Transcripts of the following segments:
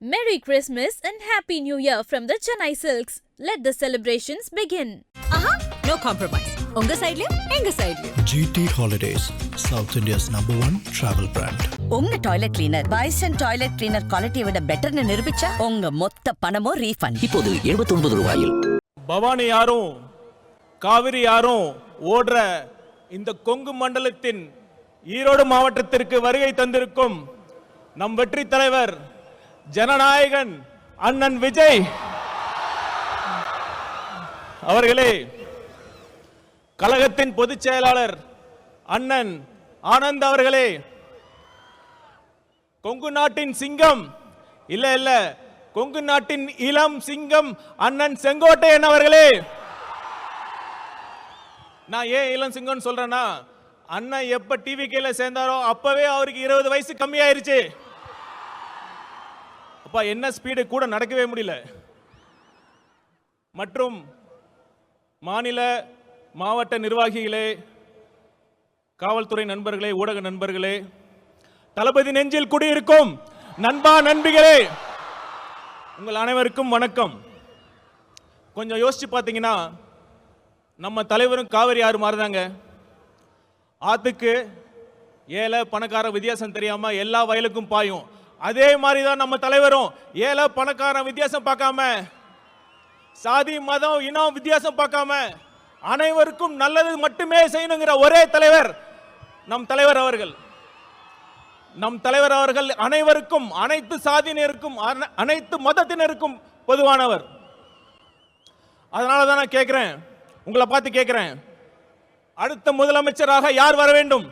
Merry Christmas and Happy New Year from the Chennai Silks. Let the celebrations begin. No compromise. உங்க சைடுலயும் எங்க சைடுலயும். GT Holidays, South India's #1 travel brand. உங்க toilet cleaner bison toilet cleaner குவாலிட்டியை விட பெட்டர்னு நிரூபிச்சா உங்க மொத்த பணமும் refund. இப்போது 79 ரூபாயில். பவானி யாரும் காவிரி யாரும் ஓடுற இந்த கொங்கு மண்டலத்தின் ஈரோடு மாவட்டத்திற்கு வருகை தந்திருக்கும் நம் வெற்றி தலைவர் ஜனநாயகன் அண்ணன் விஜய் அவர்களே, கழகத்தின் பொதுச் செயலாளர் அண்ணன் ஆனந்த் அவர்களே, கொங்கு நாட்டின் சிங்கம் இல்ல கொங்கு நாட்டின் இளம் சிங்கம் அண்ணன் செங்கோட்டையன் அவர்களே. நான் ஏன் இளம் சிங்கம் சொல்றேன்னா, அண்ணன் எப்ப டிவிகேல சேர்ந்தாரோ அப்பவே அவருக்கு 20 வயசு கம்மியாயிருச்சு. அப்பா என்ன ஸ்பீடு கூட நடக்கவே முடியல. மற்றும் மாநில மாவட்ட நிர்வாகிகளே, காவல்துறை நண்பர்களே, ஊடக நண்பர்களே, தளபதி நெஞ்சில் குடியிருக்கும் நண்பா நண்பிகளே, உங்கள் அனைவருக்கும் வணக்கம். கொஞ்சம் யோசிச்சு பார்த்தீங்கன்னா, நம்ம தலைவரும் காவிரி ஆறு மாதிரிதாங்க. ஆத்துக்கு ஏழை பணக்கார வித்தியாசம் தெரியாம எல்லா வயலுக்கும் பாயும். அதே மாதிரி தான் நம்ம தலைவரும் ஏழை பணக்கார வித்தியாசம் பார்க்காம, சாதி மதம் இனம் வித்தியாசம் பார்க்காம அனைவருக்கும் நல்லது மட்டுமே செய்யணுங்கிற ஒரே தலைவர் நம் தலைவர் அவர்கள். நம் தலைவர் அவர்கள் அனைவருக்கும், அனைத்து சாதியினருக்கும், அனைத்து மதத்தினருக்கும் பொதுவானவர். அதனால தான் நான் கேட்கிறேன், உங்களை பார்த்து கேட்கிறேன், அடுத்த முதலமைச்சராக யார் வர வேண்டும்?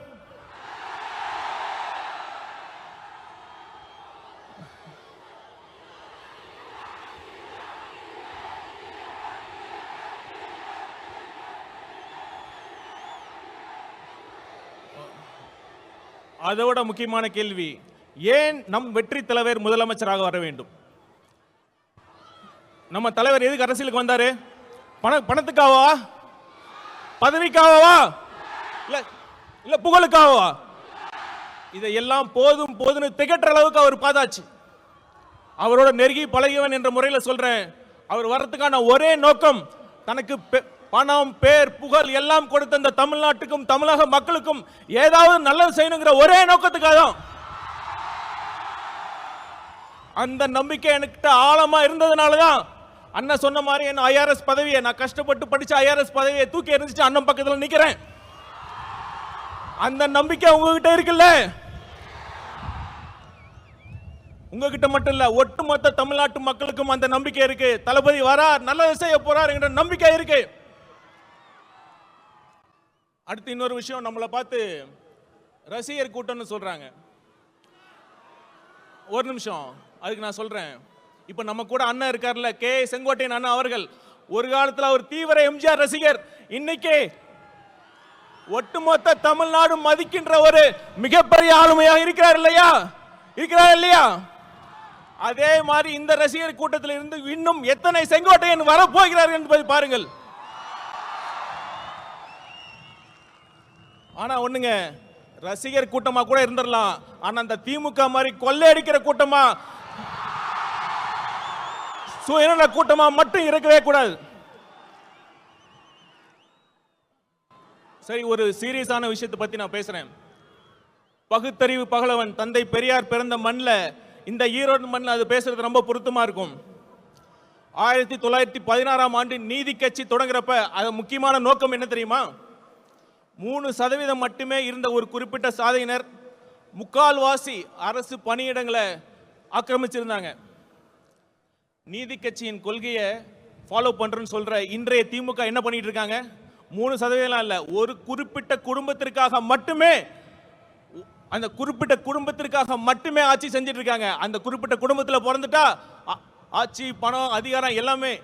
அதோட முக்கியமான கேள்வி, ஏன் நம் வெற்றி தலைவர் முதலமைச்சராக வர வேண்டும்? நம்ம தலைவர் எதுக்கு அரசியலுக்கு வந்தாரு? பணத்துக்காகவா? பதவிக்காகவா? இல்ல புகழுக்காகவா? இதையெல்லாம் போதும் போதுன்னு திகற்ற அளவுக்கு அவர் பார்த்தாச்சு. அவரோட நெருங்கி பழகியவன் என்ற முறையில் சொல்றேன், அவர் வர்றதுக்கான ஒரே நோக்கம், தனக்கு பணம் பேர் புகழ் எல்லாம் கொடுத்த இந்த தமிழ்நாட்டுக்கும் தமிழக மக்களுக்கும் ஏதாவது நல்லது செய்யணுங்கிற ஒரே நோக்கத்துக்காக தான். அந்த நம்பிக்கை என்கிட்ட ஆழமா இருந்ததுனாலதான் அண்ணன் சொன்ன மாதிரி என்ன ஐஆர்எஸ் பதவியை, நான் கஷ்டப்பட்டு படிச்ச ஐஆர்எஸ் பதவியை தூக்கி எறிஞ்சிட்டு அண்ணன் பக்கத்தில் நிக்கிறேன். அந்த நம்பிக்கை உங்ககிட்ட இருக்குல்ல? உங்ககிட்ட மட்டும் இல்ல, ஒட்டுமொத்த தமிழ்நாட்டு மக்களுக்கும் அந்த நம்பிக்கை இருக்கு. தளபதி வரார், நல்லது செய்ய போறார் என்ற நம்பிக்கை இருக்கு. அடுத்து இன்னொரு விஷயம், நம்மளை பார்த்து ரசிகர் கூட்டம்னு சொல்றாங்க. ஒரு நிமிஷம், அதுக்கு நான் சொல்றேன், இப்ப நம்ம கூட அண்ணன் இருக்கார்ல, கே செங்கோட்டையன் அண்ணா அவர்கள், ஒரு காலத்துல அவர் தீவிர எம்ஜிஆர் ரசிகர், இன்னைக்கு ஒட்டுமொத்த தமிழ்நாடு மதிக்கின்ற ஒரு மிகப்பெரிய ஆளுமையாக இருக்கிறார் இல்லையா? இருக்கிறார் இல்லையா? அதே மாதிரி இந்த ரசிகர் கூட்டத்தில் இருந்து இன்னும் எத்தனை செங்கோட்டையன் வரப்போகிறார் என்பதை பாருங்கள். ஆனா ஒண்ணுங்க, ரசிகர் கூட்டமா கூட இருந்துடலாம், ஆனா அந்த திமுக மாதிரி கொள்ளையடிக்கிற கூட்டமா, சுயநல கூட்டமா மட்டும் இருக்கவே கூடாது. சரி, ஒரு சீரியஸான விஷயத்தை பத்தி நான் பேசுறேன். பகுத்தறிவு பகலவன் தந்தை பெரியார் பிறந்த மண்ணில், இந்த ஈரோடு மண்ணில் அது பேசுறது ரொம்ப பொருத்தமா இருக்கும். 1916ஆம் ஆண்டு நீதி கட்சி தொடங்குறப்ப அது முக்கியமான நோக்கம் என்ன தெரியுமா? 3% மட்டுமே இருந்த ஒரு குறிப்பிட்ட சாதியினர் முக்கால்வாசி அரசு பணியிடங்களை ஆக்கிரமிச்சிருந்தாங்க. நீதி கட்சியின் கொள்கையை ஃபாலோ பண்றேன்னு சொல்ற இன்றைய திமுக என்ன பண்ணிட்டு இருக்காங்க? 3% இல்ல, ஒரு குறிப்பிட்ட குடும்பத்திற்காக மட்டுமே, அந்த குறிப்பிட்ட குடும்பத்திற்காக மட்டுமே ஆட்சி செஞ்சிட்டு இருக்காங்க. அந்த குறிப்பிட்ட குடும்பத்தில் பிறந்துட்டா ஆட்சி, பணம், அதிகாரம் எல்லாமே.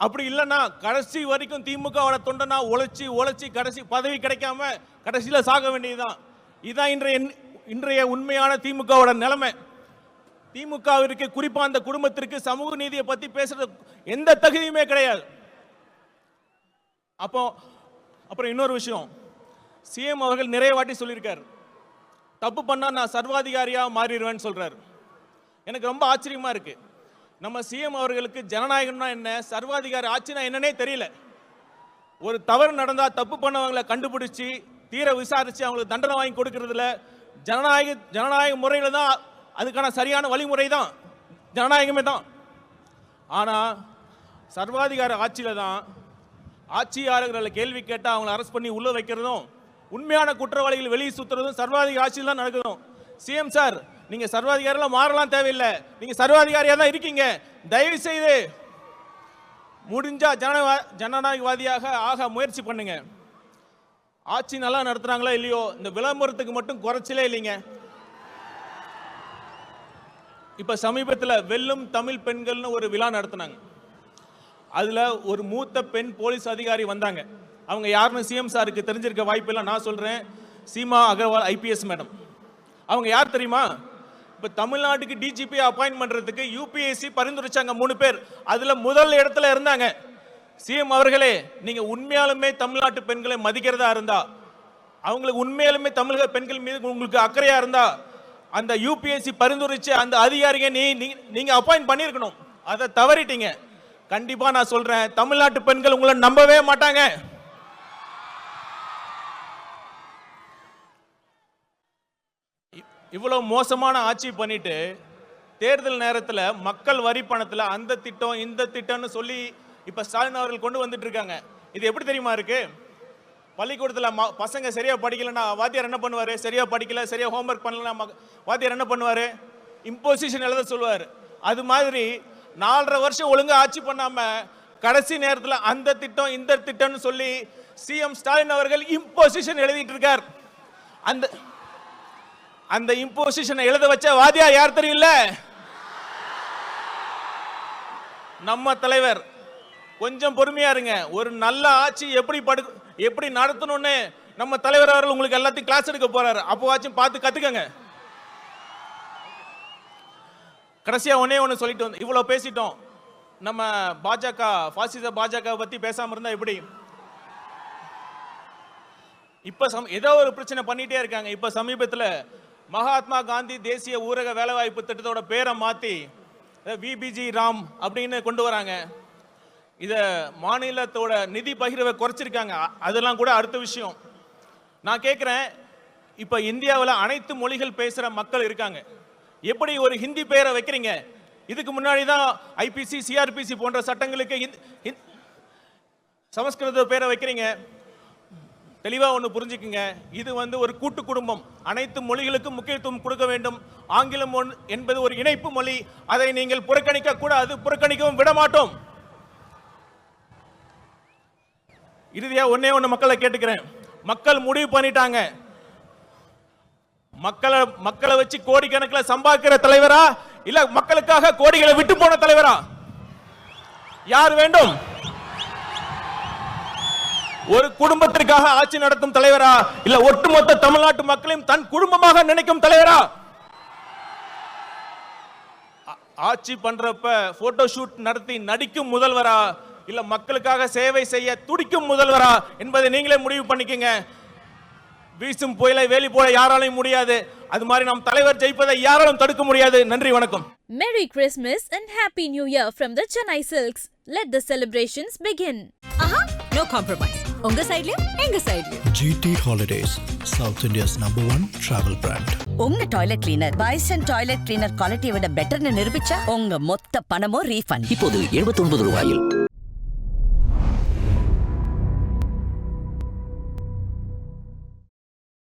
அப்படி இல்லைன்னா கடைசி வரைக்கும் திமுகவோட தொண்டனா உழைச்சி கடைசி பதவி கிடைக்காம கடைசியில சாக வேண்டியதுதான். இதுதான் இன்றைய உண்மையான திமுகவோட நிலைமை. திமுகவிற்கு, குறிப்பா அந்த குடும்பத்திற்கு சமூக நீதியை பத்தி பேசுறது எந்த தகுதியுமே கிடையாது. அப்புறம் இன்னொரு விஷயம், சிஎம் அவர்கள் நிறைய வாட்டி சொல்லியிருக்காரு, தப்பு பண்ணா நான் சர்வாதிகாரியா மாறிடுவேன்னு சொல்றாரு. எனக்கு ரொம்ப ஆச்சரியமா இருக்கு. நம்ம சிஎம் அவர்களுக்கு ஜனநாயகம்னா என்ன, சர்வாதிகார ஆட்சினா என்னன்னே தெரியல. ஒரு தவறு நடந்தா தப்பு பண்ணவங்களை கண்டுபிடிச்சி தீர விசாரிச்சு அவங்களுக்கு தண்டனை வாங்கி கொடுக்கறதுல ஜனநாயக முறையில தான் அதுக்கான சரியான வழிமுறை தான் ஜனநாயகமே தான். ஆனா சர்வாதிகார ஆட்சியில தான் ஆட்சியாளர்களை கேள்வி கேட்டால் அவங்களை அரெஸ்ட் பண்ணி உள்ள வைக்கிறதும் உண்மையான குற்றவாளிகள் வெளியே சுத்துறதும் சர்வாதிகார ஆட்சியில் தான் நடக்குதும். சிஎம் சார், நீங்க சர்வாதிகாரிலாம் மாறலாம் தேவையில்லை, நீங்க சர்வாதிகாரியா தான் இருக்கீங்க. தயவு செய்து முடிஞ்சா ஜனநாயகவாதியாக ஆக முயற்சி பண்ணுங்க. ஆட்சி நல்லா நடத்துறாங்களா இல்லையோ, இந்த விளம்பரத்துக்கு மட்டும் குறைச்சலே இல்லைங்க. இப்ப சமீபத்தில் வெல்லும் தமிழ் பெண்கள்னு ஒரு விழா நடத்தினாங்க. அதுல ஒரு மூத்த பெண் போலீஸ் அதிகாரி வந்தாங்க. அவங்க யாருன்னு சிஎம் சாருக்கு தெரிஞ்சிருக்க வாய்ப்பில்லை, நான் சொல்றேன். Seema Agarwal IPS madam. அவங்க யார் தெரியுமா? இப்ப தமிழ்நாட்டுக்கு டிஜிபி அப்பாயின்ட் பண்றதுக்கு யூபிஎஸ்சி பரிந்துரைச்சாங்க 3 பேர். அதுல முதல் இடத்துல இருந்தாங்க. சிஎம் அவர்களே, நீங்க உண்மையாலுமே தமிழ்நாட்டு பெண்களை மதிக்கிறதா இருந்தா, அவங்களுக்கு உண்மையாலுமே தமிழக பெண்கள் மீது உங்களுக்கு அக்கறையா இருந்தா, அந்த யூபிஎஸ்சி பரிந்துரைச்சு அந்த அதிகாரிங்க நீங்க அப்பாயின்ட் பண்ணிருக்கணும். அதை தவறிட்டீங்க. கண்டிப்பா நான் சொல்றேன், தமிழ்நாட்டு பெண்கள் உங்களை நம்பவே மாட்டாங்க. இவ்வளவு மோசமான ஆட்சி பண்ணிட்டு தேர்தல் நேரத்தில் மக்கள் வரி பணத்தில் அந்த திட்டம் இந்த திட்டம்னு சொல்லி இப்ப ஸ்டாலின் அவர்கள் கொண்டு வந்துட்டு இருக்காங்க. இது எப்படி தெரியுமா இருக்கு? பள்ளிக்கூடத்தில் பசங்க சரியா படிக்கலன்னா வாத்தியார் என்ன பண்ணுவாரு? சரியா படிக்கல, சரியா ஹோம்ஒர்க் பண்ணலன்னா வாத்தியார் என்ன பண்ணுவாரு? இம்போசிஷன் எழுத சொல்லுவார். அது மாதிரி 4.5 வருஷம் ஒழுங்கா ஆட்சி பண்ணாம கடைசி நேரத்தில் அந்த திட்டம் இந்த திட்டம்னு சொல்லி சிஎம் ஸ்டாலின் அவர்கள் இம்போசிஷன் எழுதிட்டு இருக்கார். அந்த இம்போசிஷனை எழுத வச்ச வாத்தியார் யார் தெரியல? நம்ம தலைவர். கொஞ்சம் பொறுமையா இருங்க. ஒரு நல்ல ஆட்சி எப்படி நடத்தணும்னு நம்ம தலைவர் அவர்கள் உங்களுக்கு எல்லாத்தையும் கிளாஸ் எடுக்க போறாரு. அப்போவாச்சும் பார்த்து கத்துக்கங்க. கடைசியா ஒண்ணு சொல்லிட்டு வந்து இவ்வளவு பேசிட்டோம். நம்ம பாஜக பாசிச பாஜக பத்தி பேசாம இருந்தா எப்படி? இப்ப ஏதோ ஒரு பிரச்சனை பண்ணிட்டே இருக்காங்க. இப்ப சமீபத்தில் மகாத்மா காந்தி தேசிய ஊரக வேலைவாய்ப்பு திட்டத்தோட பேரை மாத்தி விபிஜி ராம் அப்படின்னு கொண்டு வராங்க. இத மாநிலத்தோட நிதி பகிர்வை குறைச்சிருக்காங்க. அதெல்லாம் கூட அடுத்த விஷயம். நான் கேட்கிறேன், இப்ப இந்தியாவில் அனைத்து மொழிகள் பேசுற மக்கள் இருக்காங்க. எப்படி ஒரு ஹிந்தி பெயரை வைக்கிறீங்க? இதுக்கு முன்னாடி தான் ஐபிசி சிஆர்பிசி போன்ற சட்டங்களுக்கு சமஸ்கிருத பேரை வைக்கிறீங்க. தெளிவா ஒன்று புரிஞ்சுக்குங்க, இது ஒரு கூட்டு குடும்பம். அனைத்து மொழிகளுக்கும் முக்கியத்துவம் கொடுக்க வேண்டும். ஆங்கிலம் என்பது ஒரு இணைப்பு மொழி. அதை நீங்கள் புறக்கணிக்க கூடாது, புறக்கணிக்கவும் விட மாட்டோம். இறுதியா ஒண்ணு மக்களை கேட்டுக்கிறேன். மக்கள் முடிவு பண்ணிட்டாங்க. மக்களை வச்சு கோடிக்கணக்கில் சம்பாதிக்கிற தலைவரா இல்ல மக்களுக்காக கோடிகளை விட்டு போன தலைவரா யார் வேண்டும்? ஒரு குடும்பத்திற்காக ஆட்சி நடத்தும் தலைவரா இல்ல ஒட்டுமொத்த தமிழ்நாட்டு மக்களையும் தன் குடும்பமாக நினைக்கும் தலைவரா? ஆட்சி பண்றப்ப போட்டோ ஷூட் நடத்தி நடிக்கும் முதல்வரா இல்ல மக்களுக்காக சேவை செய்ய துடிக்கும் முதல்வரா என்பதை நீங்களே முடிவு பண்ணிக்கங்க. வீசும் புயலை வேலி போல யாராலும் முடியாது. அது மாதிரி நம் தலைவர் ஜெயிப்பதை யாராலும் தடுக்க முடியாது. நன்றி, வணக்கம். Merry Christmas and Happy New Year from the Chennai Silks. Let the celebrations begin. No compromise. உங்க சைடுலயும் எங்க சைடுலயும். GT Holidays, South India's #1 travel brand. உங்க toilet cleaner bison toilet cleaner குவாலிட்டியை விட பெட்டர்னு நிரூபிச்சா உங்க மொத்த பணமும் ரீஃபண்ட். இப்போது 79 ரூபாயில்